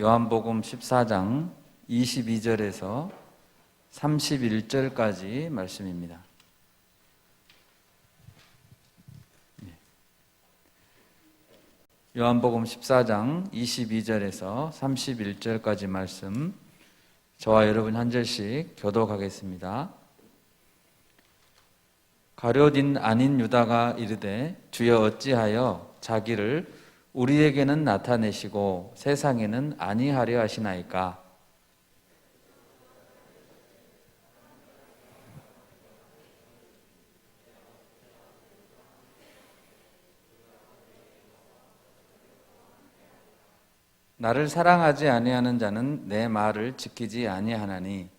요한복음 14장 22절에서 31절까지 말씀입니다. 요한복음 14장 22절에서 31절까지 말씀, 저와 여러분 한 절씩 교독하겠습니다. 가룟 아닌 유다가 이르되 주여 어찌하여 자기를 우리에게는 나타내시고 세상에는 아니하려 하시나이까? 나를 사랑하지 아니하는 자는 내 말을 지키지 아니하나니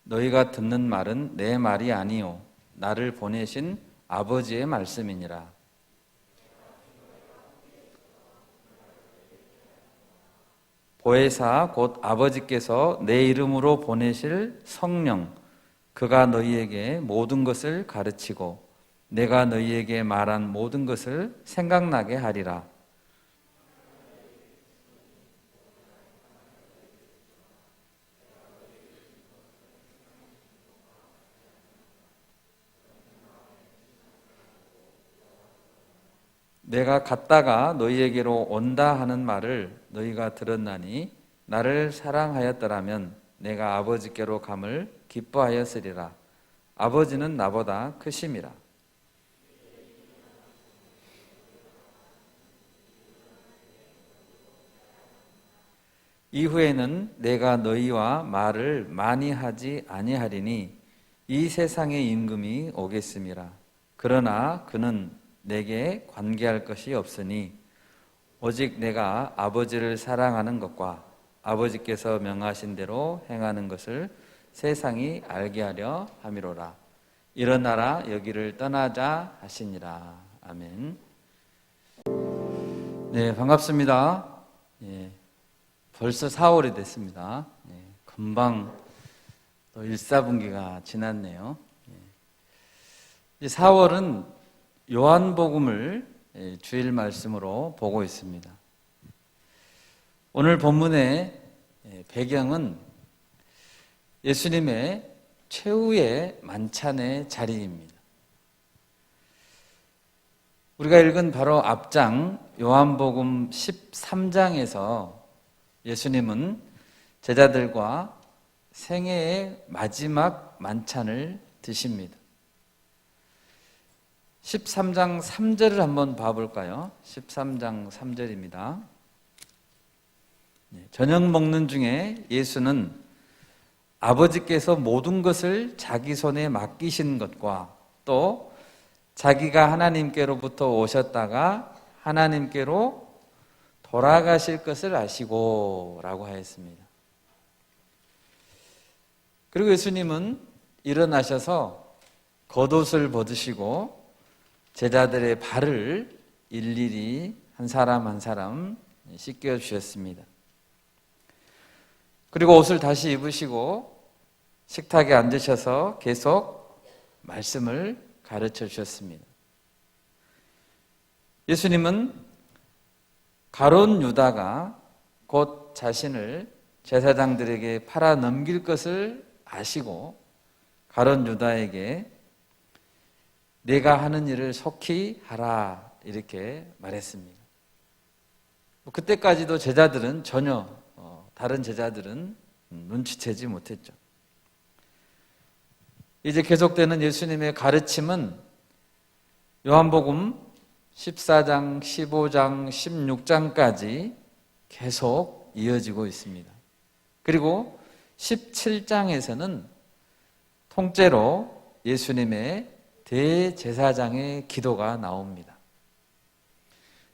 너희가 듣는 말은 내 말이 아니요 나를 보내신 아버지의 말씀이니라. 보혜사 곧 아버지께서 내 이름으로 보내실 성령, 그가 너희에게 모든 것을 가르치고 내가 너희에게 말한 모든 것을 생각나게 하리라. 내가 갔다가 너희에게로 온다 하는 말을 너희가 들었나니 나를 사랑하였더라면 내가 아버지께로 감을 기뻐하였으리라. 아버지는 나보다 크심이라. 이후에는 내가 너희와 말을 많이 하지 아니하리니 이 세상의 임금이 오겠음이라. 그러나 그는 내게 관계할 것이 없으니 오직 내가 아버지를 사랑하는 것과 아버지께서 명하신 대로 행하는 것을 세상이 알게 하려 함이로라. 일어나라 여기를 떠나자 하시니라. 아멘. 네, 반갑습니다. 예, 벌써 4월이 됐습니다. 예, 금방 또 1사분기가 지났네요. 예. 4월은 요한복음을 주일 말씀으로 보고 있습니다. 오늘 본문의 배경은 예수님의 최후의 만찬의 자리입니다. 우리가 읽은 바로 앞장 요한복음 13장에서 예수님은 제자들과 생애의 마지막 만찬을 드십니다. 13장 3절을 한번 봐볼까요? 13장 3절입니다. 저녁 먹는 중에 예수는 아버지께서 모든 것을 자기 손에 맡기신 것과 또 자기가 하나님께로부터 오셨다가 하나님께로 돌아가실 것을 아시고 라고 하였습니다. 그리고 예수님은 일어나셔서 겉옷을 벗으시고 제자들의 발을 일일이 한 사람 한 사람 씻겨 주셨습니다. 그리고 옷을 다시 입으시고 식탁에 앉으셔서 계속 말씀을 가르쳐 주셨습니다. 예수님은 가룟 유다가 곧 자신을 제사장들에게 팔아 넘길 것을 아시고 가룟 유다에게 내가 하는 일을 속히 하라 이렇게 말했습니다. 그때까지도 제자들은 전혀 다른 제자들은 눈치채지 못했죠. 이제 계속되는 예수님의 가르침은 요한복음 14장, 15장, 16장까지 계속 이어지고 있습니다. 그리고 17장에서는 통째로 예수님의 대제사장의 기도가 나옵니다.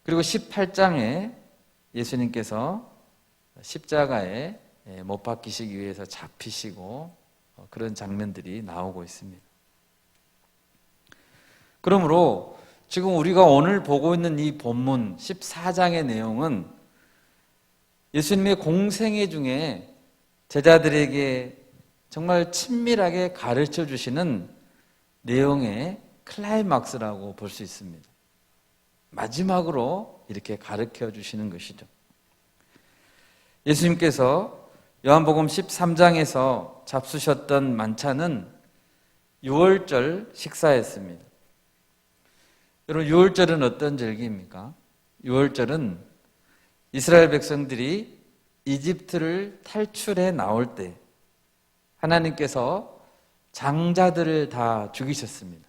그리고 18장에 예수님께서 십자가에 못 박히시기 위해서 잡히시고 그런 장면들이 나오고 있습니다. 그러므로 지금 우리가 오늘 보고 있는 이 본문 14장의 내용은 예수님의 공생애 중에 제자들에게 정말 친밀하게 가르쳐 주시는 내용의 클라이막스라고 볼 수 있습니다. 마지막으로 이렇게 가르쳐 주시는 것이죠. 예수님께서 요한복음 13장에서 잡수셨던 만찬은 유월절 식사였습니다. 여러분, 유월절은 어떤 절기입니까? 유월절은 이스라엘 백성들이 이집트를 탈출해 나올 때 하나님께서 장자들을 다 죽이셨습니다.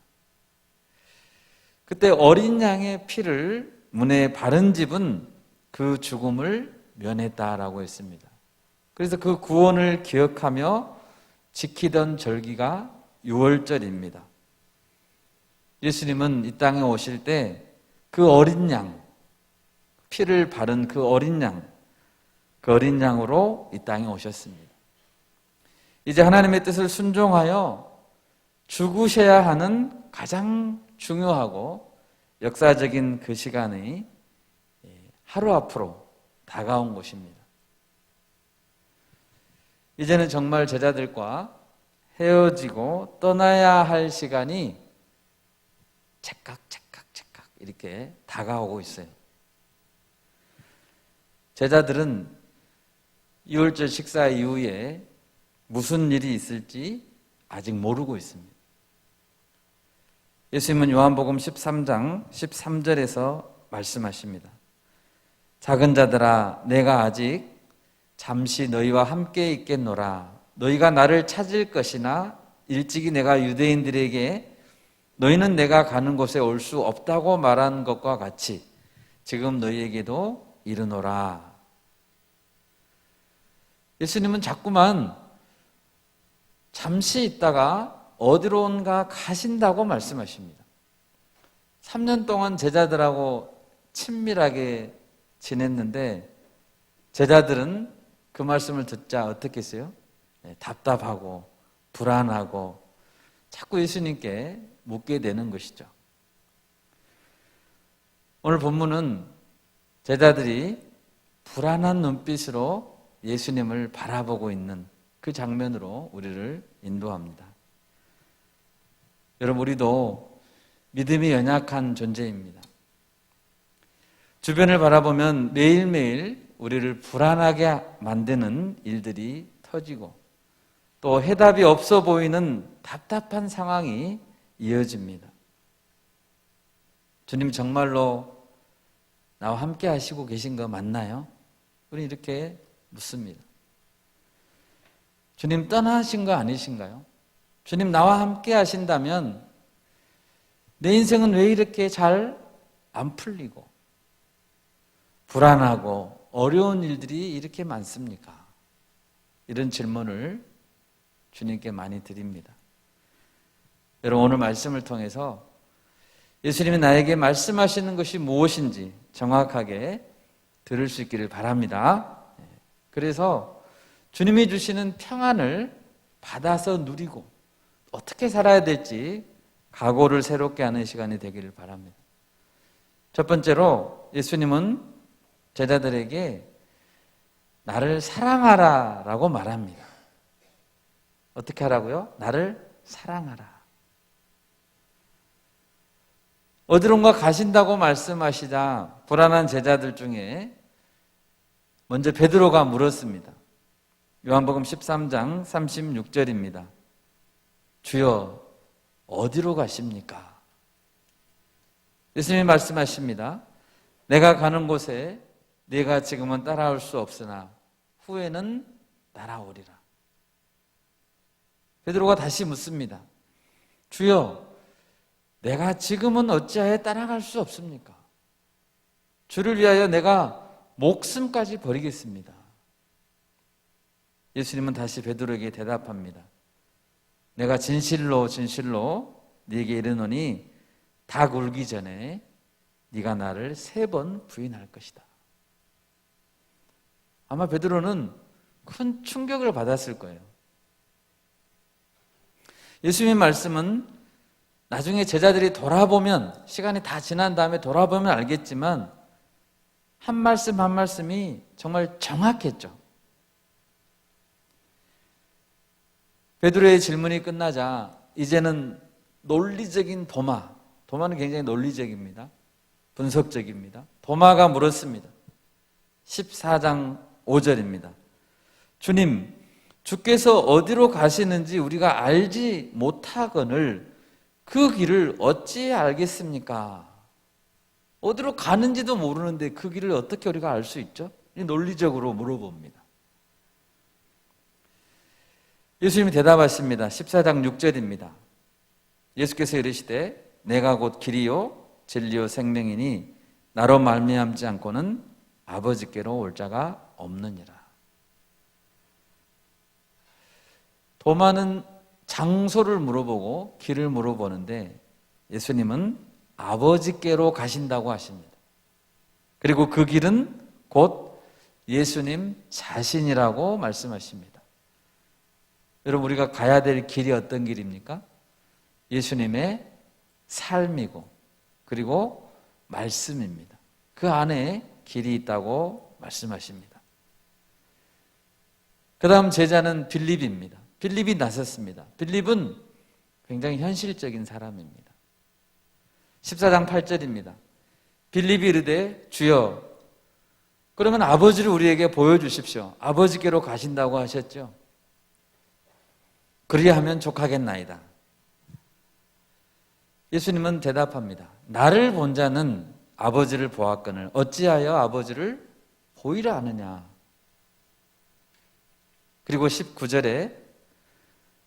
그때 어린 양의 피를 문에 바른 집은 그 죽음을 면했다라고 했습니다. 그래서 그 구원을 기억하며 지키던 절기가 유월절입니다. 예수님은 이 땅에 오실 때 그 어린 양, 피를 바른 그 어린 양으로 이 땅에 오셨습니다. 이제 하나님의 뜻을 순종하여 죽으셔야 하는 가장 중요하고 역사적인 그 시간이 하루 앞으로 다가온 것입니다. 이제는 정말 제자들과 헤어지고 떠나야 할 시간이 찰칵 이렇게 다가오고 있어요. 제자들은 유월절 식사 이후에 무슨 일이 있을지 아직 모르고 있습니다. 예수님은 요한복음 13장 13절에서 말씀하십니다. 작은 자들아, 내가 아직 잠시 너희와 함께 있겠노라. 너희가 나를 찾을 것이나 일찍이 내가 유대인들에게 너희는 내가 가는 곳에 올 수 없다고 말한 것과 같이 지금 너희에게도 이르노라. 예수님은 자꾸만 잠시 있다가 어디론가 가신다고 말씀하십니다. 3년 동안 제자들하고 친밀하게 지냈는데 제자들은 그 말씀을 듣자 어떻게 했어요? 답답하고 불안하고 자꾸 예수님께 묻게 되는 것이죠. 오늘 본문은 제자들이 불안한 눈빛으로 예수님을 바라보고 있는 그 장면으로 우리를 인도합니다. 여러분, 우리도 믿음이 연약한 존재입니다. 주변을 바라보면 매일매일 우리를 불안하게 만드는 일들이 터지고 또 해답이 없어 보이는 답답한 상황이 이어집니다. 주님 정말로 나와 함께 하시고 계신 거 맞나요? 우리 이렇게 묻습니다. 주님 떠나신 거 아니신가요? 주님 나와 함께 하신다면 내 인생은 왜 이렇게 잘 안 풀리고 불안하고 어려운 일들이 이렇게 많습니까? 이런 질문을 주님께 많이 드립니다. 여러분, 오늘 말씀을 통해서 예수님이 나에게 말씀하시는 것이 무엇인지 정확하게 들을 수 있기를 바랍니다. 그래서 주님이 주시는 평안을 받아서 누리고 어떻게 살아야 될지 각오를 새롭게 하는 시간이 되기를 바랍니다. 첫 번째로 예수님은 제자들에게 나를 사랑하라 라고 말합니다. 어떻게 하라고요? 나를 사랑하라. 어디론가 가신다고 말씀하시자 불안한 제자들 중에 먼저 베드로가 물었습니다. 요한복음 13장 36절입니다. 주여, 어디로 가십니까? 예수님이 말씀하십니다. 내가 가는 곳에 네가 지금은 따라올 수 없으나 후에는 따라오리라. 베드로가 다시 묻습니다. 주여, 내가 지금은 어찌하여 따라갈 수 없습니까? 주를 위하여 내가 목숨까지 버리겠습니다. 예수님은 다시 베드로에게 대답합니다. 내가 진실로 네게 이르노니 닭 울기 전에 네가 나를 3번 부인할 것이다. 아마 베드로는 큰 충격을 받았을 거예요. 예수님의 말씀은 나중에 제자들이 돌아보면, 시간이 다 지난 다음에 돌아보면 알겠지만 한 말씀 한 말씀이 정말 정확했죠. 베드로의 질문이 끝나자 이제는 논리적인 도마는 굉장히 논리적입니다. 분석적입니다. 도마가 물었습니다. 14장 5절입니다. 주님, 주께서 어디로 가시는지 우리가 알지 못하거늘 그 길을 어찌 알겠습니까? 어디로 가는지도 모르는데 그 길을 어떻게 우리가 알 수 있죠? 논리적으로 물어봅니다. 예수님이 대답하십니다. 14장 6절입니다. 예수께서 이르시되 내가 곧 길이요 진리요 생명이니 나로 말미암지 않고는 아버지께로 올 자가 없느니라. 도마는 장소를 물어보고 길을 물어보는데 예수님은 아버지께로 가신다고 하십니다. 그리고 그 길은 곧 예수님 자신이라고 말씀하십니다. 여러분, 우리가 가야 될 길이 어떤 길입니까? 예수님의 삶이고 그리고 말씀입니다. 그 안에 길이 있다고 말씀하십니다. 그 다음 제자는 빌립입니다. 빌립이 나섰습니다. 빌립은 굉장히 현실적인 사람입니다. 14장 8절입니다. 빌립이 이르되 주여 그러면 아버지를 우리에게 보여주십시오. 아버지께로 가신다고 하셨죠. 그리하면 족하겠나이다. 예수님은 대답합니다. 나를 본 자는 아버지를 보았거늘 어찌하여 아버지를 보이라 하느냐. 그리고 19절에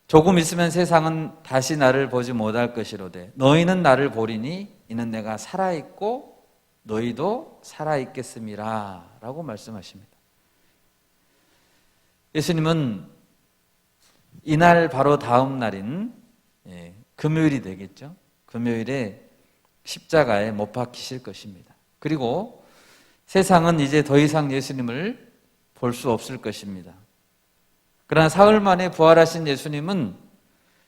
조금 있으면 세상은 다시 나를 보지 못할 것이로되 너희는 나를 보리니 이는 내가 살아있고 너희도 살아있겠음이라 라고 말씀하십니다. 예수님은 이날 바로 다음 날인 금요일이 되겠죠. 금요일에 십자가에 못 박히실 것입니다. 그리고 세상은 이제 더 이상 예수님을 볼 수 없을 것입니다. 그러나 사흘 만에 부활하신 예수님은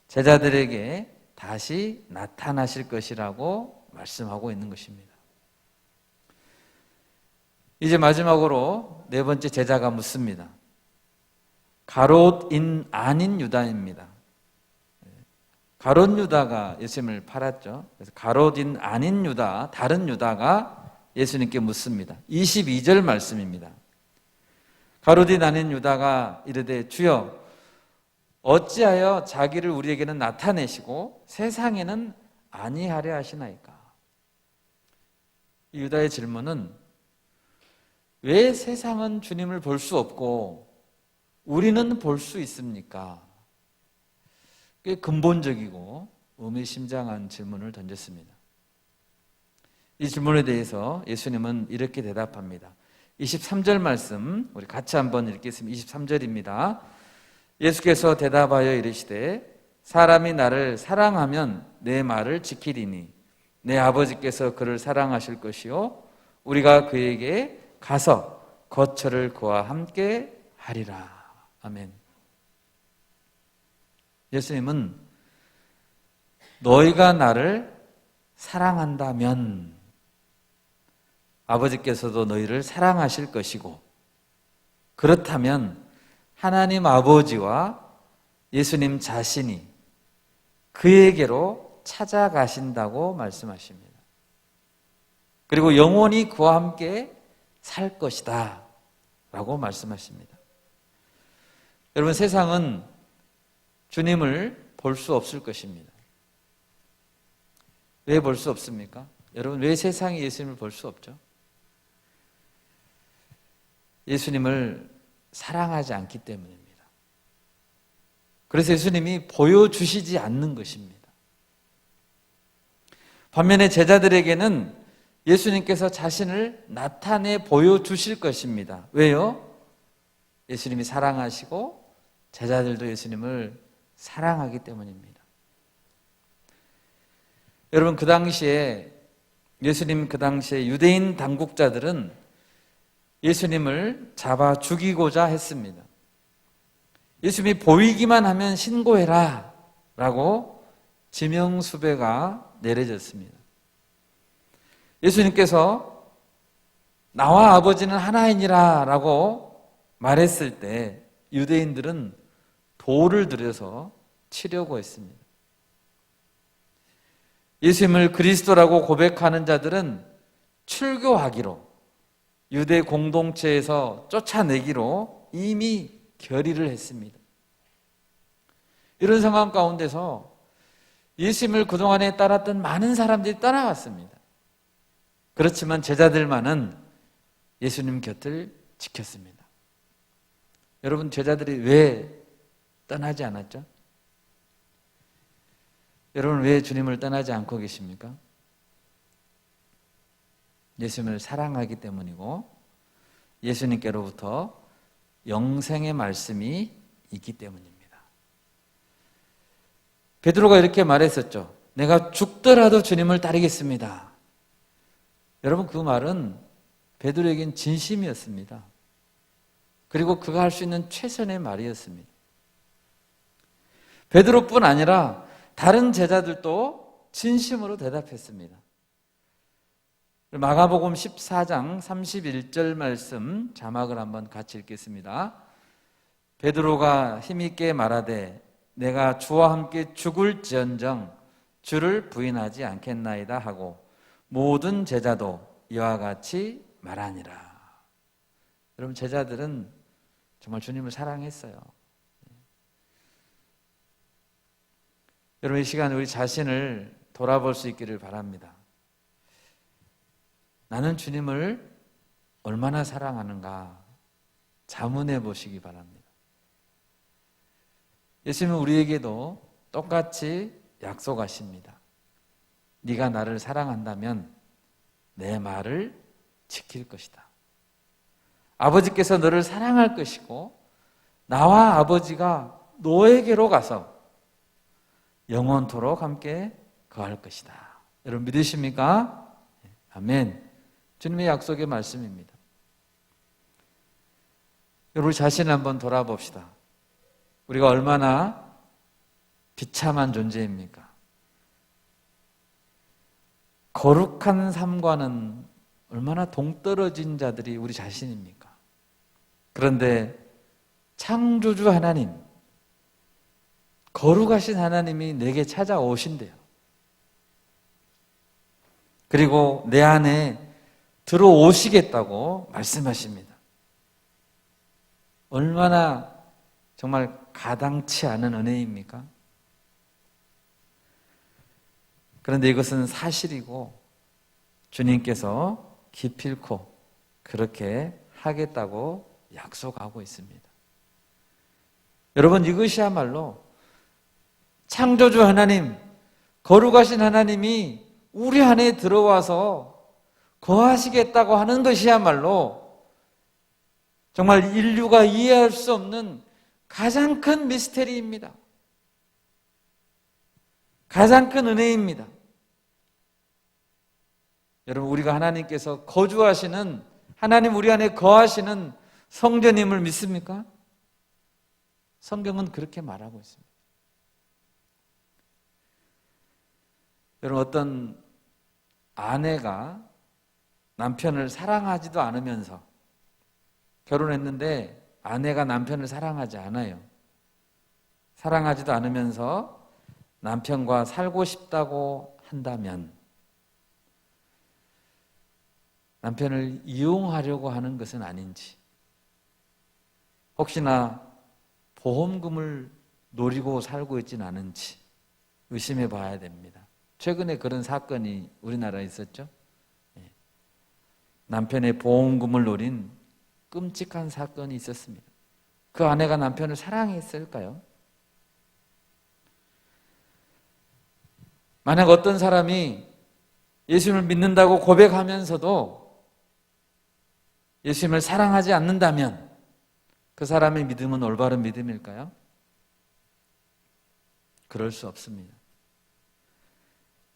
제자들에게 다시 나타나실 것이라고 말씀하고 있는 것입니다. 이제 마지막으로 네 번째 제자가 묻습니다. 가롯인 아닌 유다입니다. 가롯 유다가 예수님을 팔았죠. 그래서 가롯인 아닌 유다, 다른 유다가 예수님께 묻습니다. 22절 말씀입니다. 가롯인 아닌 유다가 이르되 주여 어찌하여 자기를 우리에게는 나타내시고 세상에는 아니하려 하시나이까? 이 유다의 질문은 왜 세상은 주님을 볼 수 없고 우리는 볼 수 있습니까? 꽤 근본적이고 의미심장한 질문을 던졌습니다. 이 질문에 대해서 예수님은 이렇게 대답합니다. 23절 말씀 우리 같이 한번 읽겠습니다. 23절입니다. 예수께서 대답하여 이르시되 사람이 나를 사랑하면 내 말을 지키리니 내 아버지께서 그를 사랑하실 것이요 우리가 그에게 가서 거처를 그와 함께 하리라. 아멘. 예수님은 너희가 나를 사랑한다면 아버지께서도 너희를 사랑하실 것이고 그렇다면 하나님 아버지와 예수님 자신이 그에게로 찾아가신다고 말씀하십니다. 그리고 영원히 그와 함께 살 것이다 라고 말씀하십니다. 여러분, 세상은 주님을 볼 수 없을 것입니다. 왜 볼 수 없습니까? 여러분, 왜 세상이 예수님을 볼 수 없죠? 예수님을 사랑하지 않기 때문입니다. 그래서 예수님이 보여주시지 않는 것입니다. 반면에 제자들에게는 예수님께서 자신을 나타내 보여주실 것입니다. 왜요? 예수님이 사랑하시고 제자들도 예수님을 사랑하기 때문입니다. 여러분, 그 당시에 유대인 당국자들은 예수님을 잡아 죽이고자 했습니다. 예수님이 보이기만 하면 신고해라 라고 지명수배가 내려졌습니다. 예수님께서 나와 아버지는 하나이니라 라고 말했을 때 유대인들은 돌을 들여서 치려고 했습니다. 예수님을 그리스도라고 고백하는 자들은 출교하기로, 유대 공동체에서 쫓아내기로 이미 결의를 했습니다. 이런 상황 가운데서 예수님을 그동안에 따랐던 많은 사람들이 떠나갔습니다. 그렇지만 제자들만은 예수님 곁을 지켰습니다. 여러분, 제자들이 왜 떠나지 않았죠? 여러분, 왜 주님을 떠나지 않고 계십니까? 예수님을 사랑하기 때문이고 예수님께로부터 영생의 말씀이 있기 때문입니다. 베드로가 이렇게 말했었죠. 내가 죽더라도 주님을 따르겠습니다. 여러분, 그 말은 베드로에겐 진심이었습니다. 그리고 그가 할 수 있는 최선의 말이었습니다. 베드로뿐 아니라 다른 제자들도 진심으로 대답했습니다. 마가복음 14장 31절 말씀 자막을 한번 같이 읽겠습니다. 베드로가 힘있게 말하되 내가 주와 함께 죽을지언정 주를 부인하지 않겠나이다 하고 모든 제자도 이와 같이 말하니라. 여러분, 제자들은 정말 주님을 사랑했어요. 여러분, 이 시간 우리 자신을 돌아볼 수 있기를 바랍니다. 나는 주님을 얼마나 사랑하는가 자문해 보시기 바랍니다. 예수님은 우리에게도 똑같이 약속하십니다. 네가 나를 사랑한다면 내 말을 지킬 것이다. 아버지께서 너를 사랑할 것이고 나와 아버지가 너에게로 가서 영원토록 함께 거할 것이다. 여러분, 믿으십니까? 아멘. 주님의 약속의 말씀입니다. 여러분, 우리 자신을 한번 돌아봅시다. 우리가 얼마나 비참한 존재입니까? 거룩한 삶과는 얼마나 동떨어진 자들이 우리 자신입니까? 그런데 창조주 하나님, 거룩하신 하나님이 내게 찾아오신대요. 그리고 내 안에 들어오시겠다고 말씀하십니다. 얼마나 정말 가당치 않은 은혜입니까? 그런데 이것은 사실이고 주님께서 기필코 그렇게 하겠다고 약속하고 있습니다. 여러분, 이것이야말로 창조주 하나님, 거룩하신 하나님이 우리 안에 들어와서 거하시겠다고 하는 것이야말로 정말 인류가 이해할 수 없는 가장 큰 미스테리입니다. 가장 큰 은혜입니다. 여러분, 우리가 하나님께서 거주하시는, 하나님 우리 안에 거하시는 성전임을 믿습니까? 성경은 그렇게 말하고 있습니다. 여러분, 어떤 아내가 남편을 사랑하지도 않으면서 결혼했는데 아내가 남편을 사랑하지 않아요. 사랑하지도 않으면서 남편과 살고 싶다고 한다면 남편을 이용하려고 하는 것은 아닌지, 혹시나 보험금을 노리고 살고 있지는 않은지 의심해 봐야 됩니다. 최근에 그런 사건이 우리나라에 있었죠. 남편의 보험금을 노린 끔찍한 사건이 있었습니다. 그 아내가 남편을 사랑했을까요? 만약 어떤 사람이 예수님을 믿는다고 고백하면서도 예수님을 사랑하지 않는다면 그 사람의 믿음은 올바른 믿음일까요? 그럴 수 없습니다.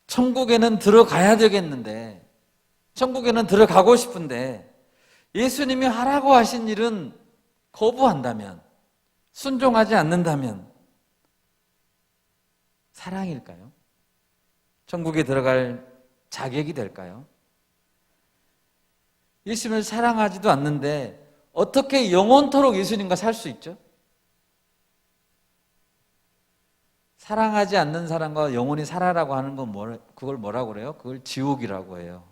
천국에는 들어가야 되겠는데, 천국에는 들어가고 싶은데 예수님이 하라고 하신 일은 거부한다면, 순종하지 않는다면 사랑일까요? 천국에 들어갈 자격이 될까요? 예수님을 사랑하지도 않는데 어떻게 영원토록 예수님과 살 수 있죠? 사랑하지 않는 사람과 영원히 살아라고 하는 건 그걸 뭐라고 그래요? 그걸 지옥이라고 해요.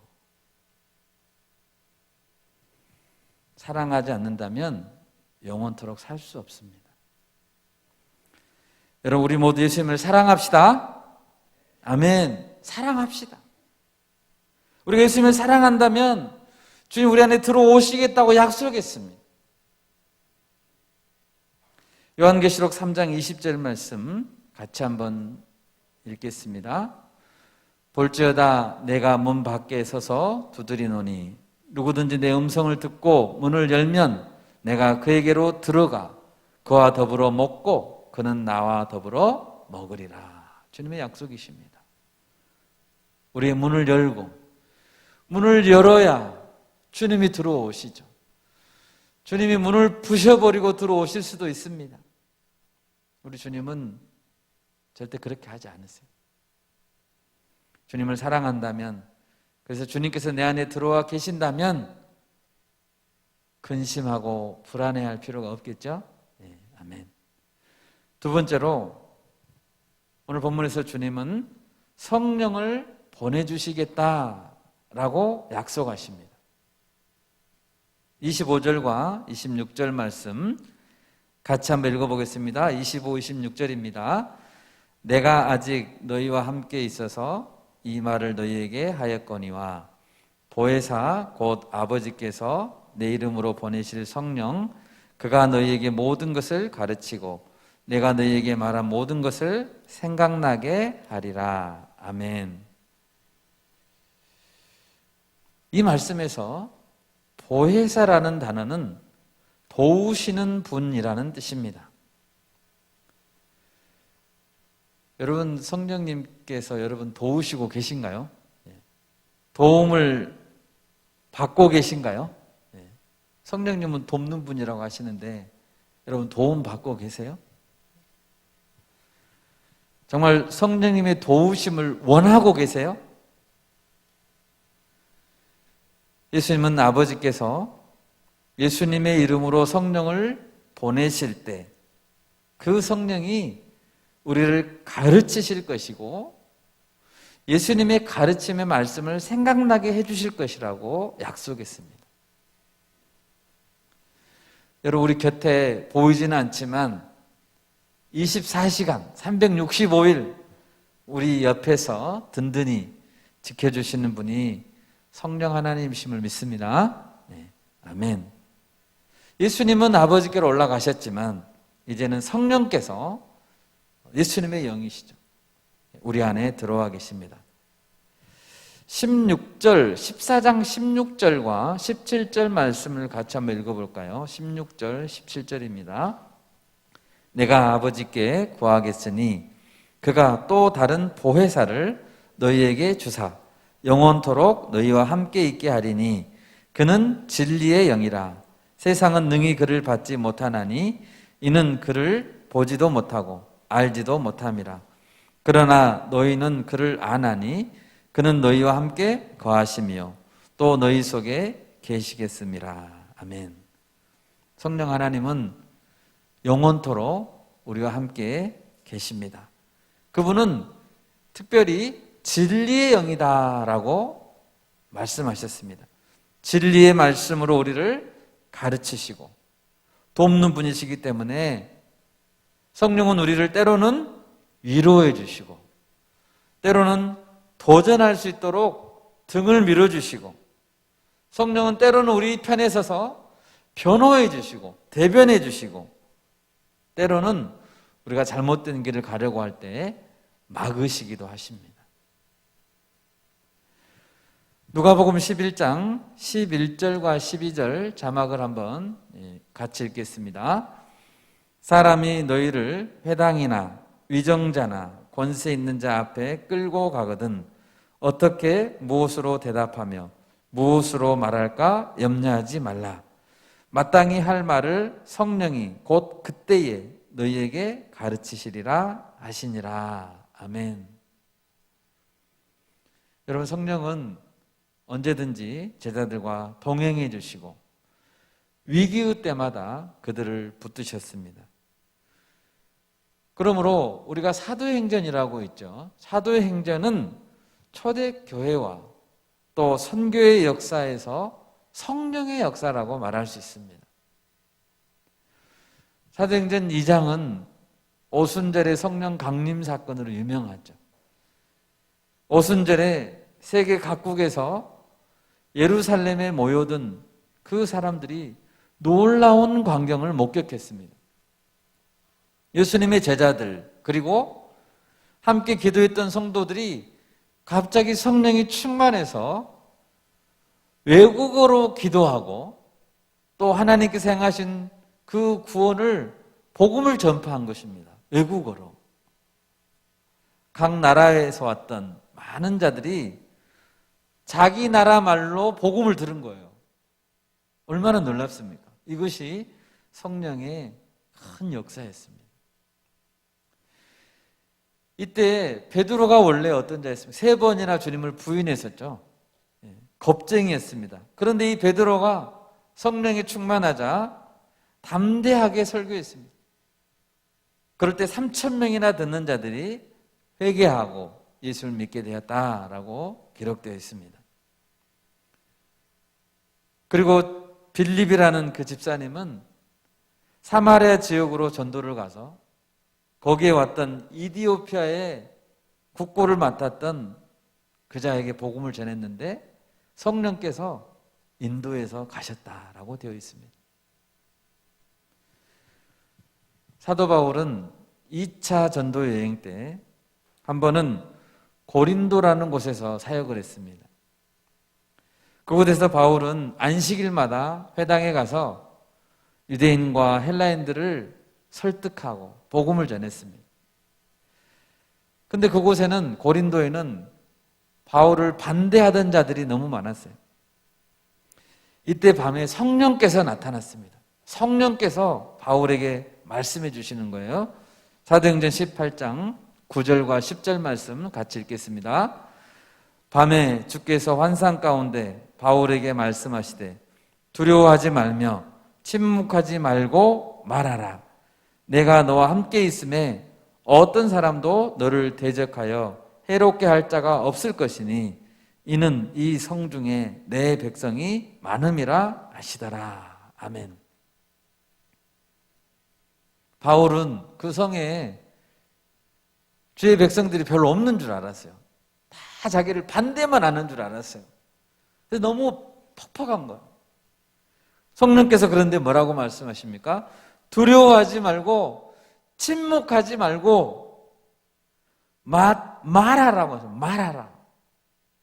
사랑하지 않는다면 영원토록 살 수 없습니다. 여러분, 우리 모두 예수님을 사랑합시다. 아멘. 사랑합시다. 우리가 예수님을 사랑한다면 주님 우리 안에 들어오시겠다고 약속했습니다. 요한계시록 3장 20절 말씀 같이 한번 읽겠습니다. 볼지어다 내가 문 밖에 서서 두드리노니 누구든지 내 음성을 듣고 문을 열면 내가 그에게로 들어가 그와 더불어 먹고 그는 나와 더불어 먹으리라. 주님의 약속이십니다. 우리의 문을 열고 문을 열어야 주님이 들어오시죠. 주님이 문을 부셔버리고 들어오실 수도 있습니다. 우리 주님은 절대 그렇게 하지 않으세요. 주님을 사랑한다면, 그래서 주님께서 내 안에 들어와 계신다면 근심하고 불안해할 필요가 없겠죠? 네, 아멘. 두 번째로 오늘 본문에서 주님은 성령을 보내주시겠다라고 약속하십니다. 25절과 26절 말씀 같이 한번 읽어보겠습니다. 25, 26절입니다. 내가 아직 너희와 함께 있어서 이 말을 너희에게 하였거니와 보혜사 곧 아버지께서 내 이름으로 보내실 성령 그가 너희에게 모든 것을 가르치고 내가 너희에게 말한 모든 것을 생각나게 하리라. 아멘. 이 말씀에서 보혜사라는 단어는 도우시는 분이라는 뜻입니다. 여러분, 성령님께서 여러분 도우시고 계신가요? 도움을 받고 계신가요? 성령님은 돕는 분이라고 하시는데 여러분 도움 받고 계세요? 정말 성령님의 도우심을 원하고 계세요? 예수님은 아버지께서 예수님의 이름으로 성령을 보내실 때 그 성령이 우리를 가르치실 것이고 예수님의 가르침의 말씀을 생각나게 해주실 것이라고 약속했습니다. 여러분, 우리 곁에 보이지는 않지만 24시간 365일 우리 옆에서 든든히 지켜주시는 분이 성령 하나님이심을 믿습니다. 네, 아멘. 예수님은 아버지께로 올라가셨지만 이제는 성령께서 예수님의 영이시죠. 우리 안에 들어와 계십니다. 16절, 14장 16절과 17절 말씀을 같이 한번 읽어볼까요? 16절, 17절입니다. 내가 아버지께 구하겠으니 그가 또 다른 보혜사를 너희에게 주사 영원토록 너희와 함께 있게 하리니 그는 진리의 영이라. 세상은 능히 그를 받지 못하나니 이는 그를 보지도 못하고 알지도 못함이라. 그러나 너희는 그를 아나니 그는 너희와 함께 거하시며 또 너희 속에 계시겠음이라. 아멘. 성령 하나님은 영원토록 우리와 함께 계십니다. 그분은 특별히 진리의 영이다라고 말씀하셨습니다. 진리의 말씀으로 우리를 가르치시고 돕는 분이시기 때문에 성령은 우리를 때로는 위로해 주시고 때로는 도전할 수 있도록 등을 밀어주시고 성령은 때로는 우리 편에 서서 변호해 주시고 대변해 주시고 때로는 우리가 잘못된 길을 가려고 할 때 막으시기도 하십니다. 누가복음 11장 11절과 12절 자막을 한번 같이 읽겠습니다. 사람이 너희를 회당이나 위정자나 권세 있는 자 앞에 끌고 가거든 어떻게 무엇으로 대답하며 무엇으로 말할까 염려하지 말라. 마땅히 할 말을 성령이 곧 그때에 너희에게 가르치시리라 하시니라. 아멘. 여러분, 성령은 언제든지 제자들과 동행해 주시고 위기의 때마다 그들을 붙드셨습니다. 그러므로 우리가 사도행전이라고 있죠. 사도행전은 초대교회와 또 선교의 역사에서 성령의 역사라고 말할 수 있습니다. 사도행전 2장은 오순절의 성령 강림 사건으로 유명하죠. 오순절에 세계 각국에서 예루살렘에 모여든 그 사람들이 놀라운 광경을 목격했습니다. 예수님의 제자들 그리고 함께 기도했던 성도들이 갑자기 성령이 충만해서 외국어로 기도하고 또 하나님께서 행하신 그 구원을 복음을 전파한 것입니다. 외국어로. 각 나라에서 왔던 많은 자들이 자기 나라 말로 복음을 들은 거예요. 얼마나 놀랍습니까? 이것이 성령의 큰 역사였습니다. 이때 베드로가 원래 어떤 자였습니까? 3번이나 주님을 부인했었죠. 겁쟁이였습니다. 그런데 이 베드로가 성령이 충만하자 담대하게 설교했습니다. 그럴 때 3,000명이나 듣는 자들이 회개하고 예수를 믿게 되었다라고 기록되어 있습니다. 그리고 빌립이라는 그 집사님은 사마리아 지역으로 전도를 가서 거기에 왔던 이디오피아의 국고를 맡았던 그자에게 복음을 전했는데 성령께서 인도에서 가셨다라고 되어 있습니다. 사도 바울은 2차 전도 여행 때 한 번은 고린도라는 곳에서 사역을 했습니다. 그곳에서 바울은 안식일마다 회당에 가서 유대인과 헬라인들을 설득하고 복음을 전했습니다. 근데 그곳에는 고린도에는 바울을 반대하던 자들이 너무 많았어요. 이때 밤에 성령께서 나타났습니다. 성령께서 바울에게 말씀해 주시는 거예요. 사도행전 18장 9절과 10절 말씀 같이 읽겠습니다. 밤에 주께서 환상 가운데 바울에게 말씀하시되 두려워하지 말며 침묵하지 말고 말하라. 내가 너와 함께 있음에 어떤 사람도 너를 대적하여 해롭게 할 자가 없을 것이니 이는 이 성 중에 내 백성이 많음이라 하시더라. 아멘. 바울은 그 성에 주의 백성들이 별로 없는 줄 알았어요. 다 자기를 반대만 하는 줄 알았어요. 근데 너무 퍽퍽한 거예요. 성령께서 그런데 뭐라고 말씀하십니까? 두려워하지 말고 침묵하지 말고 말하라고 하세요. 말하라.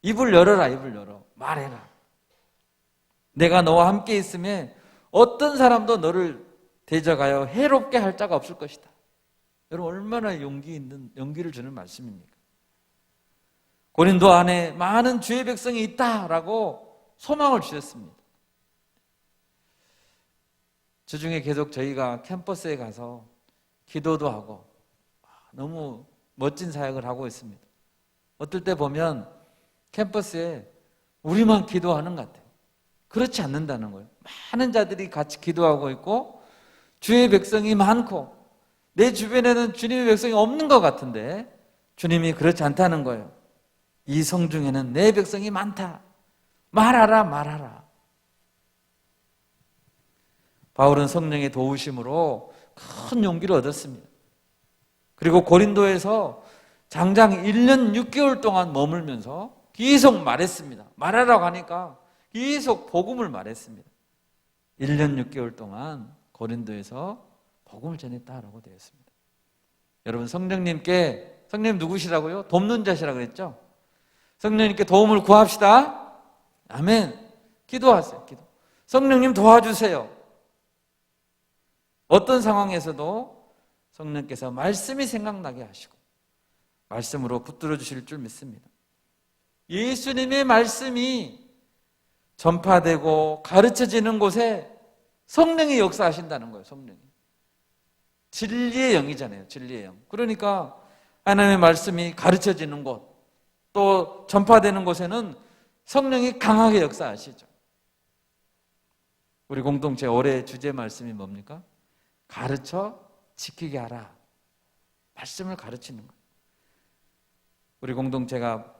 입을 열어라. 입을 열어. 말해라. 내가 너와 함께 있으면 어떤 사람도 너를 대적하여 해롭게 할 자가 없을 것이다. 여러분 얼마나 용기를 주는 말씀입니까? 고린도 안에 많은 주의 백성이 있다라고 소망을 주셨습니다. 주중에 계속 저희가 캠퍼스에 가서 기도도 하고 너무 멋진 사역을 하고 있습니다. 어떨 때 보면 캠퍼스에 우리만 기도하는 것 같아요. 그렇지 않는다는 거예요. 많은 자들이 같이 기도하고 있고 주의 백성이 많고 내 주변에는 주님의 백성이 없는 것 같은데 주님이 그렇지 않다는 거예요. 이 성 중에는 내 백성이 많다. 말하라 말하라. 바울은 성령의 도우심으로 큰 용기를 얻었습니다. 그리고 고린도에서 장장 1년 6개월 동안 머물면서 계속 말했습니다. 말하라고 하니까 계속 복음을 말했습니다. 1년 6개월 동안 고린도에서 복음을 전했다라고 되어 있습니다. 여러분 성령님 누구시라고요? 돕는 자시라고 그랬죠? 성령님께 도움을 구합시다. 아멘. 기도하세요. 기도. 성령님 도와주세요. 어떤 상황에서도 성령께서 말씀이 생각나게 하시고 말씀으로 붙들어 주실 줄 믿습니다. 예수님의 말씀이 전파되고 가르쳐지는 곳에 성령이 역사하신다는 거예요. 성령이. 진리의 영이잖아요. 진리의 영. 그러니까 하나님의 말씀이 가르쳐지는 곳, 또 전파되는 곳에는 성령이 강하게 역사하시죠. 우리 공동체 올해 주제 말씀이 뭡니까? 가르쳐 지키게 하라. 말씀을 가르치는 거예요. 우리 공동체가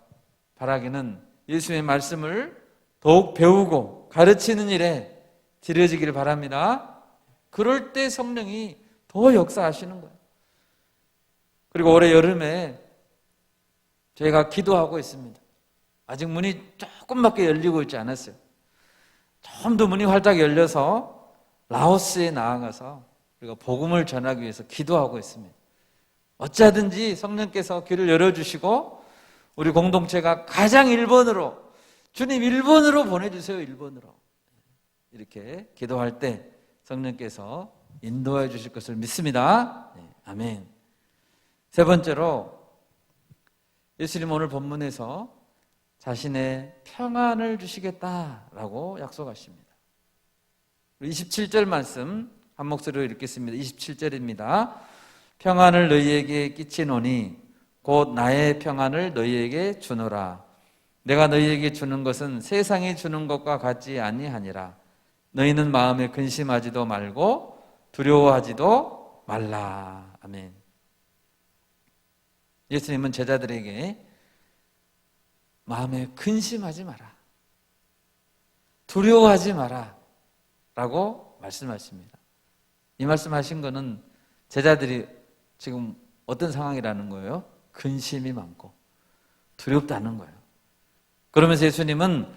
바라기는 예수의 말씀을 더욱 배우고 가르치는 일에 들여지기를 바랍니다. 그럴 때 성령이 더 역사하시는 거예요. 그리고 올해 여름에 저희가 기도하고 있습니다. 아직 문이 조금밖에 열리고 있지 않았어요. 좀 더 문이 활짝 열려서 라오스에 나아가서 우리가 복음을 전하기 위해서 기도하고 있습니다. 어찌하든지 성령께서 길을 열어주시고 우리 공동체가 가장 1번으로 주님 1번으로 보내주세요. 1번으로 이렇게 기도할 때 성령께서 인도해 주실 것을 믿습니다. 네, 아멘. 세 번째로 예수님 오늘 본문에서 자신의 평안을 주시겠다라고 약속하십니다. 27절 말씀 한 목소리로 읽겠습니다. 27절입니다. 평안을 너희에게 끼치노니 곧 나의 평안을 너희에게 주노라. 내가 너희에게 주는 것은 세상이 주는 것과 같지 아니하니라. 너희는 마음에 근심하지도 말고 두려워하지도 말라. 아멘. 예수님은 제자들에게 마음에 근심하지 마라, 두려워하지 마라 라고 말씀하십니다. 이 말씀하신 거는 제자들이 지금 어떤 상황이라는 거예요? 근심이 많고 두렵다는 거예요. 그러면서 예수님은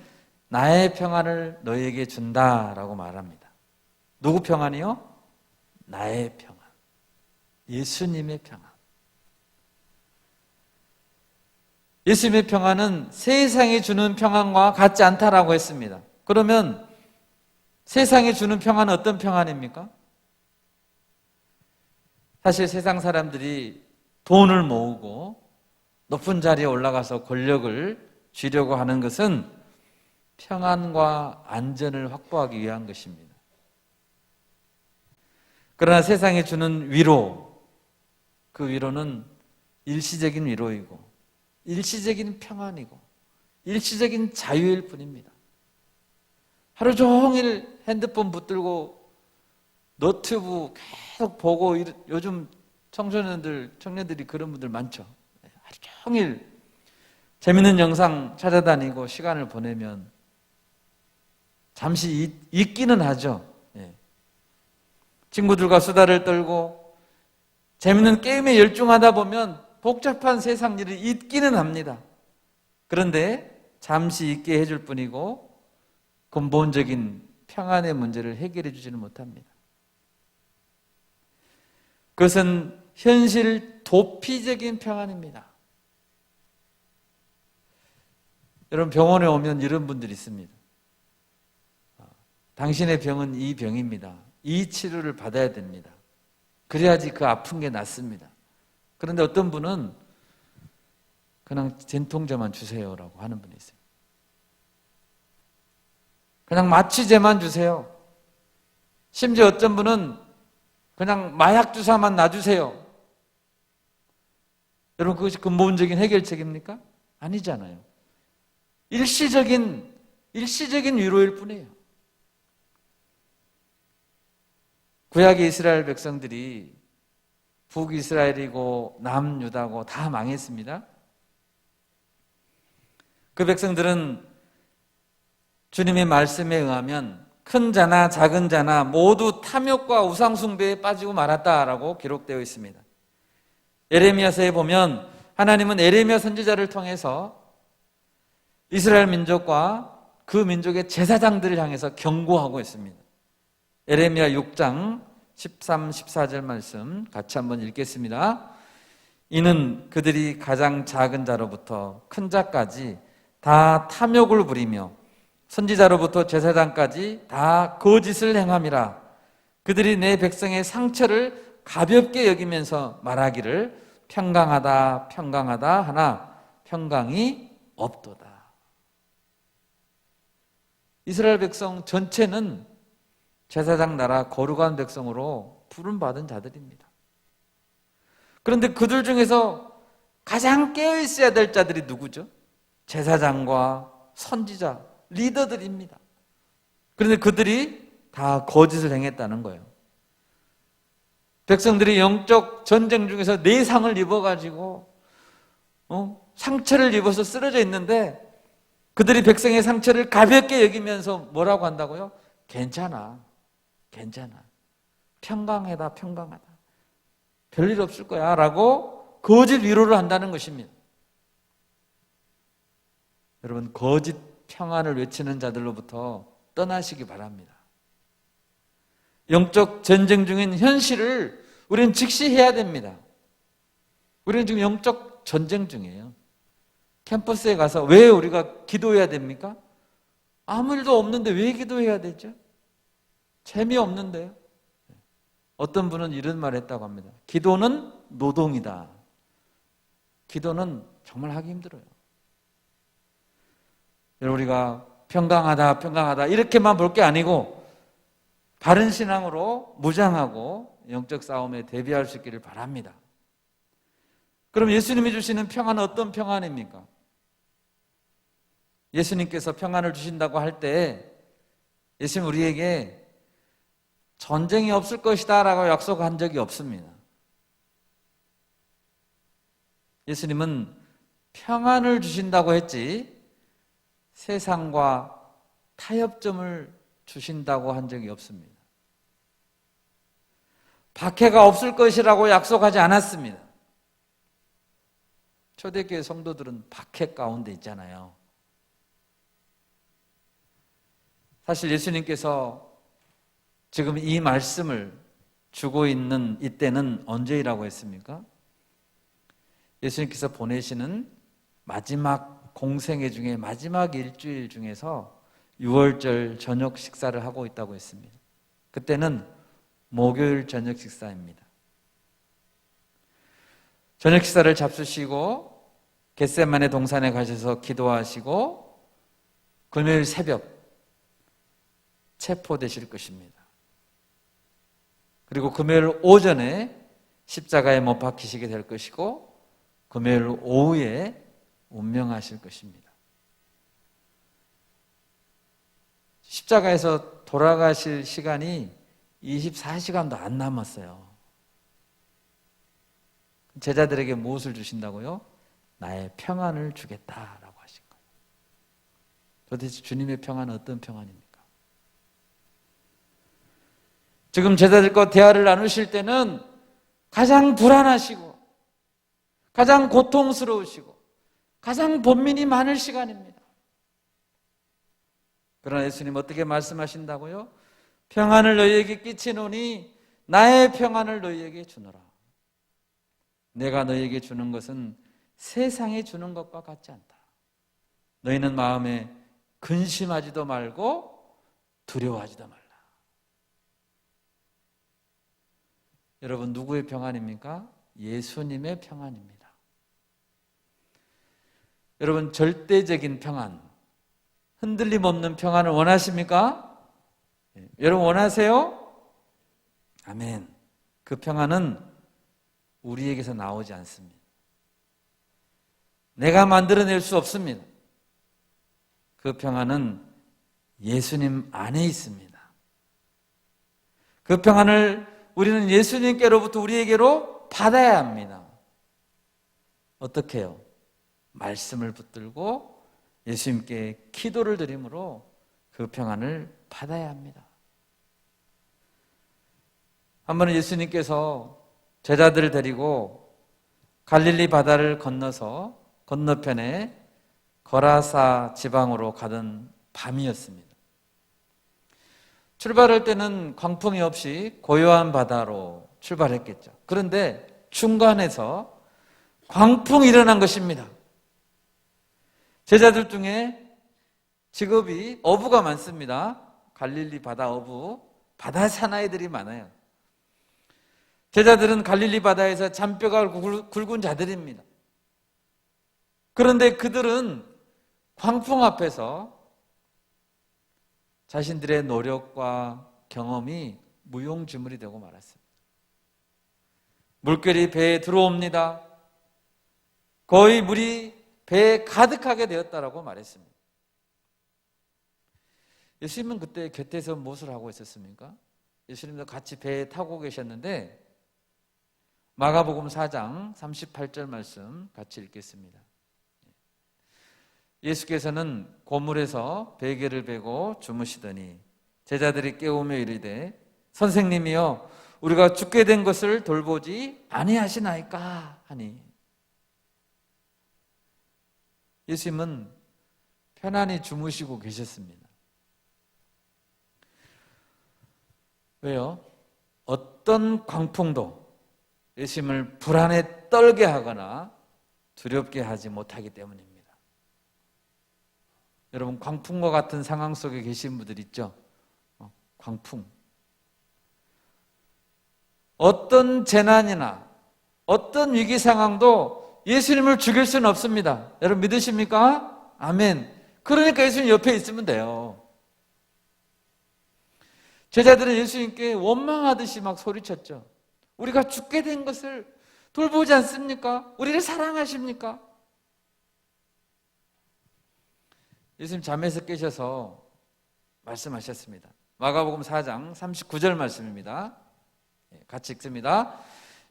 나의 평안을 너희에게 준다라고 말합니다. 누구 평안이요? 나의 평안, 예수님의 평안. 예수님의 평안은 세상이 주는 평안과 같지 않다라고 했습니다. 그러면 세상이 주는 평안은 어떤 평안입니까? 사실 세상 사람들이 돈을 모으고 높은 자리에 올라가서 권력을 쥐려고 하는 것은 평안과 안전을 확보하기 위한 것입니다. 그러나 세상이 주는 위로, 그 위로는 일시적인 위로이고 일시적인 평안이고 일시적인 자유일 뿐입니다. 하루 종일 핸드폰 붙들고 너튜브 계속 보고, 요즘 청년들이 그런 분들 많죠. 하루 종일 재밌는 영상 찾아다니고 시간을 보내면 잠시 잊기는 하죠. 친구들과 수다를 떨고 재밌는 게임에 열중하다 보면 복잡한 세상 일을 잊기는 합니다. 그런데 잠시 잊게 해줄 뿐이고 근본적인 평안의 문제를 해결해 주지는 못합니다. 그것은 현실 도피적인 평안입니다. 여러분, 병원에 오면 이런 분들이 있습니다. 당신의 병은 이 병입니다. 이 치료를 받아야 됩니다. 그래야지 그 아픈 게 낫습니다. 그런데 어떤 분은 그냥 진통제만 주세요라고 하는 분이 있어요. 그냥 마취제만 주세요. 심지어 어떤 분은 그냥 마약 주사만 놔주세요. 여러분, 그것이 근본적인 해결책입니까? 아니잖아요. 일시적인 위로일 뿐이에요. 구약의 이스라엘 백성들이 북이스라엘이고 남유다고 다 망했습니다. 그 백성들은 주님의 말씀에 의하면 큰 자나 작은 자나 모두 탐욕과 우상숭배에 빠지고 말았다라고 기록되어 있습니다. 예레미야서에 보면 하나님은 예레미야 선지자를 통해서 이스라엘 민족과 그 민족의 제사장들을 향해서 경고하고 있습니다. 예레미야 6장 13, 14절 말씀 같이 한번 읽겠습니다. 이는 그들이 가장 작은 자로부터 큰 자까지 다 탐욕을 부리며 선지자로부터 제사장까지 다 거짓을 행함이라. 그들이 내 백성의 상처를 가볍게 여기면서 말하기를 평강하다 평강하다 하나 평강이 없도다. 이스라엘 백성 전체는 제사장 나라 거룩한 백성으로 부름받은 자들입니다. 그런데 그들 중에서 가장 깨어있어야 될 자들이 누구죠? 제사장과 선지자, 리더들입니다. 그런데 그들이 다 거짓을 행했다는 거예요. 백성들이 영적 전쟁 중에서 내상을 입어가지고 상처를 입어서 쓰러져 있는데 그들이 백성의 상처를 가볍게 여기면서 뭐라고 한다고요? 괜찮아. 괜찮아. 평강하다. 평강하다. 별일 없을 거야 라고 거짓 위로를 한다는 것입니다. 여러분, 거짓 평안을 외치는 자들로부터 떠나시기 바랍니다. 영적 전쟁 중인 현실을 우리는 직시해야 됩니다. 우리는 지금 영적 전쟁 중이에요. 캠퍼스에 가서 왜 우리가 기도해야 됩니까? 아무 일도 없는데 왜 기도해야 되죠? 재미없는데요. 어떤 분은 이런 말을 했다고 합니다. 기도는 노동이다. 기도는 정말 하기 힘들어요. 우리가 평강하다, 평강하다 이렇게만 볼 게 아니고 바른 신앙으로 무장하고 영적 싸움에 대비할 수 있기를 바랍니다. 그럼 예수님이 주시는 평안은 어떤 평안입니까? 예수님께서 평안을 주신다고 할 때 예수님 우리에게 전쟁이 없을 것이다 라고 약속한 적이 없습니다. 예수님은 평안을 주신다고 했지 세상과 타협점을 주신다고 한 적이 없습니다. 박해가 없을 것이라고 약속하지 않았습니다. 초대교회 성도들은 박해 가운데 있잖아요. 사실 예수님께서 지금 이 말씀을 주고 있는 이때는 언제이라고 했습니까? 예수님께서 보내시는 마지막 공생애 중에 마지막 일주일 중에서 6월절 저녁 식사를 하고 있다고 했습니다. 그때는 목요일 저녁 식사입니다. 저녁 식사를 잡수시고 겟세마네 동산에 가셔서 기도하시고 금요일 새벽 체포되실 것입니다. 그리고 금요일 오전에 십자가에 못 박히시게 될 것이고 금요일 오후에 운명하실 것입니다. 십자가에서 돌아가실 시간이 24시간도 안 남았어요. 제자들에게 무엇을 주신다고요? 나의 평안을 주겠다라고 하신 거예요. 도대체 주님의 평안은 어떤 평안입니까? 지금 제자들과 대화를 나누실 때는 가장 불안하시고 가장 고통스러우시고 가장 번민이 많을 시간입니다. 그러나 예수님 어떻게 말씀하신다고요? 평안을 너희에게 끼치노니 나의 평안을 너희에게 주노라. 내가 너희에게 주는 것은 세상이 주는 것과 같지 않다. 너희는 마음에 근심하지도 말고 두려워하지도 말라. 여러분, 누구의 평안입니까? 예수님의 평안입니다. 여러분, 절대적인 평안, 흔들림 없는 평안을 원하십니까? 여러분 원하세요? 아멘. 그 평안은 우리에게서 나오지 않습니다. 내가 만들어낼 수 없습니다. 그 평안은 예수님 안에 있습니다. 그 평안을 우리는 예수님께로부터 우리에게로 받아야 합니다. 어떻게 해요? 말씀을 붙들고 예수님께 기도를 드림으로 그 평안을 받아야 합니다. 한 번은 예수님께서 제자들을 데리고 갈릴리 바다를 건너서 건너편에 거라사 지방으로 가던 밤이었습니다. 출발할 때는 광풍이 없이 고요한 바다로 출발했겠죠. 그런데 중간에서 광풍이 일어난 것입니다. 제자들 중에 직업이 어부가 많습니다. 갈릴리 바다 어부, 바다 사나이들이 많아요. 제자들은 갈릴리 바다에서 잔뼈가 굵은 자들입니다. 그런데 그들은 광풍 앞에서 자신들의 노력과 경험이 무용지물이 되고 말았습니다. 물결이 배에 들어옵니다. 거의 물이 배에 가득하게 되었다라고 말했습니다. 예수님은 그때 곁에서 무엇을 하고 있었습니까? 예수님도 같이 배에 타고 계셨는데 마가복음 4장 38절 말씀 같이 읽겠습니다. 예수께서는 고물에서 베개를 베고 주무시더니 제자들이 깨우며 이르되 선생님이여 우리가 죽게 된 것을 돌보지 아니하시나이까 하니 예수님은 편안히 주무시고 계셨습니다. 왜요? 어떤 광풍도 예수님을 불안에 떨게 하거나 두렵게 하지 못하기 때문입니다. 여러분, 광풍과 같은 상황 속에 계신 분들 있죠? 광풍. 어떤 재난이나 어떤 위기 상황도 예수님을 죽일 수는 없습니다. 여러분 믿으십니까? 아멘. 그러니까 예수님 옆에 있으면 돼요. 제자들은 예수님께 원망하듯이 막 소리쳤죠. 우리가 죽게 된 것을 돌보지 않습니까? 우리를 사랑하십니까? 예수님 잠에서 깨셔서 말씀하셨습니다. 마가복음 4장 39절 말씀입니다. 같이 읽습니다.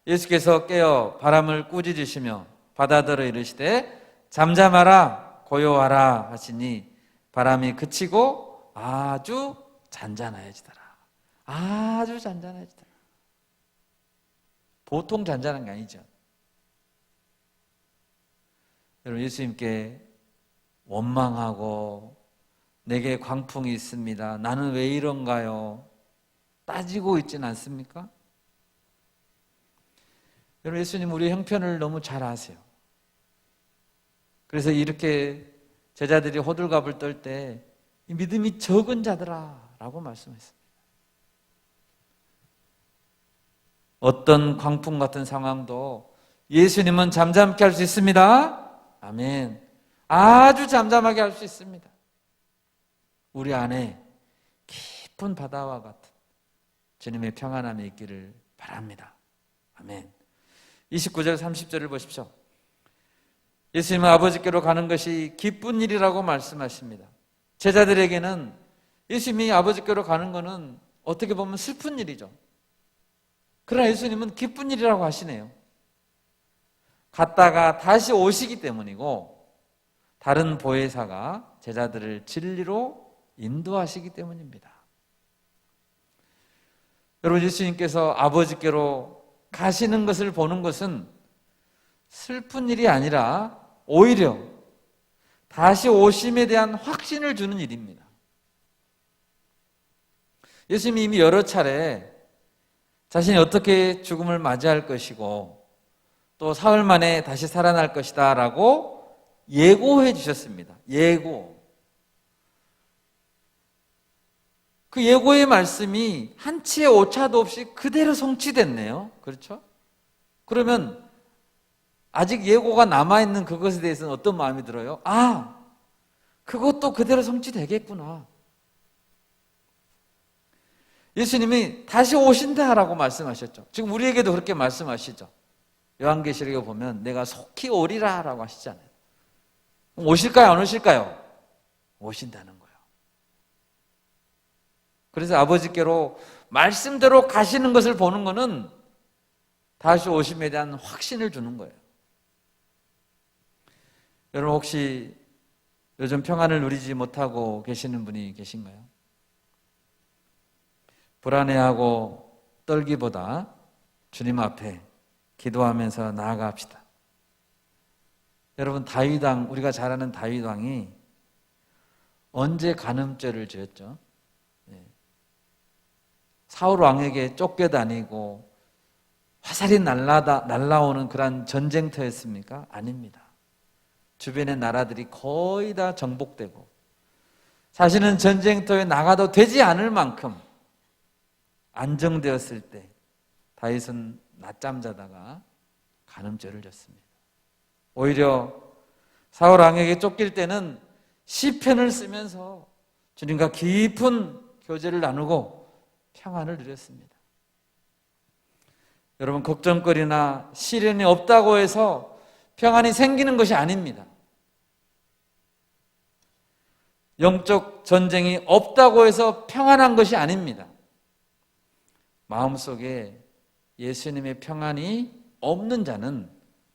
예수께서 깨어 바람을 꾸짖으시며 바다더러 이르시되 잠잠하라 고요하라 하시니 바람이 그치고 아주 잔잔해지더라. 아주 잔잔해지더라. 보통 잔잔한 게 아니죠. 여러분 예수님께 원망하고 내게 광풍이 있습니다. 나는 왜 이런가요? 따지고 있지는 않습니까? 여러분 예수님 우리 형편을 너무 잘 아세요. 그래서 이렇게 제자들이 호들갑을 떨 때 믿음이 적은 자들아 라고 말씀했습니다. 어떤 광풍 같은 상황도 예수님은 잠잠케 할 수 있습니다. 아멘. 아주 잠잠하게 할 수 있습니다. 우리 안에 깊은 바다와 같은 주님의 평안함이 있기를 바랍니다. 아멘. 29절 30절을 보십시오. 예수님은 아버지께로 가는 것이 기쁜 일이라고 말씀하십니다. 제자들에게는 예수님이 아버지께로 가는 것은 어떻게 보면 슬픈 일이죠. 그러나 예수님은 기쁜 일이라고 하시네요. 갔다가 다시 오시기 때문이고 다른 보혜사가 제자들을 진리로 인도하시기 때문입니다. 여러분 예수님께서 아버지께로 가시는 것을 보는 것은 슬픈 일이 아니라 오히려 다시 오심에 대한 확신을 주는 일입니다. 예수님이 이미 여러 차례 자신이 어떻게 죽음을 맞이할 것이고 또 사흘 만에 다시 살아날 것이다 라고 예고해 주셨습니다. 예고. 그 예고의 말씀이 한치의 오차도 없이 그대로 성취됐네요. 그렇죠? 그러면 아직 예고가 남아있는 그것에 대해서는 어떤 마음이 들어요? 아, 그것도 그대로 성취되겠구나. 예수님이 다시 오신다라고 말씀하셨죠. 지금 우리에게도 그렇게 말씀하시죠. 요한계시록에 보면 내가 속히 오리라 라고 하시잖아요. 오실까요? 안 오실까요? 오신다는 거예요. 그래서 아버지께로 말씀대로 가시는 것을 보는 것은 다시 오심에 대한 확신을 주는 거예요. 여러분 혹시 요즘 평안을 누리지 못하고 계시는 분이 계신가요? 불안해하고 떨기보다 주님 앞에 기도하면서 나아갑시다. 여러분 다윗 왕, 우리가 잘 아는 다윗 왕이 언제 간음죄를 지었죠? 사울 왕에게 쫓겨다니고 화살이 날라오는 그런 전쟁터였습니까? 아닙니다. 주변의 나라들이 거의 다 정복되고 자신은 전쟁터에 나가도 되지 않을 만큼 안정되었을 때 다윗은 낮잠 자다가 간음죄를 졌습니다. 오히려 사울 왕에게 쫓길 때는 시편을 쓰면서 주님과 깊은 교제를 나누고 평안을 누렸습니다. 여러분 걱정거리나 시련이 없다고 해서 평안이 생기는 것이 아닙니다. 영적 전쟁이 없다고 해서 평안한 것이 아닙니다. 마음속에 예수님의 평안이 없는 자는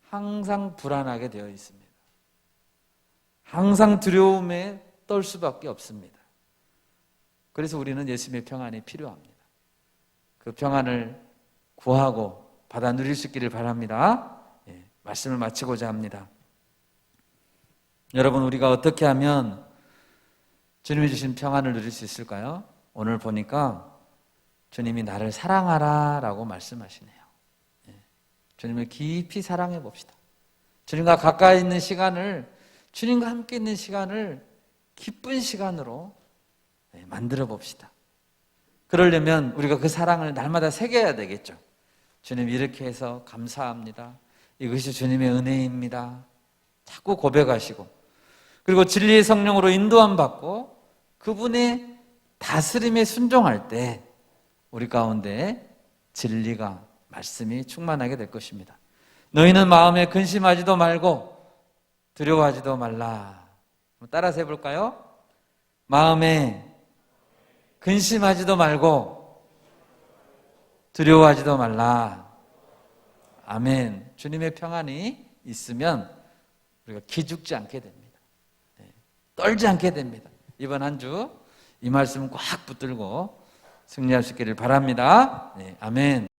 항상 불안하게 되어 있습니다. 항상 두려움에 떨 수밖에 없습니다. 그래서 우리는 예수님의 평안이 필요합니다. 그 평안을 구하고 받아 누릴 수 있기를 바랍니다. 말씀을 마치고자 합니다. 여러분, 우리가 어떻게 하면 주님이 주신 평안을 누릴 수 있을까요? 오늘 보니까 주님이 나를 사랑하라 라고 말씀하시네요. 주님을 깊이 사랑해 봅시다. 주님과 가까이 있는 시간을, 주님과 함께 있는 시간을 기쁜 시간으로 만들어 봅시다. 그러려면 우리가 그 사랑을 날마다 새겨야 되겠죠. 주님, 이렇게 해서 감사합니다. 이것이 주님의 은혜입니다. 자꾸 고백하시고, 그리고 진리의 성령으로 인도함 받고 그분의 다스림에 순종할 때 우리 가운데 진리가, 말씀이 충만하게 될 것입니다. 너희는 마음에 근심하지도 말고 두려워하지도 말라. 따라서 해볼까요? 마음에 근심하지도 말고 두려워하지도 말라. 아멘. 주님의 평안이 있으면 우리가 기죽지 않게 됩니다. 떨지 않게 됩니다. 이번 한 주 이 말씀 꽉 붙들고 승리할 수 있기를 바랍니다. 아멘.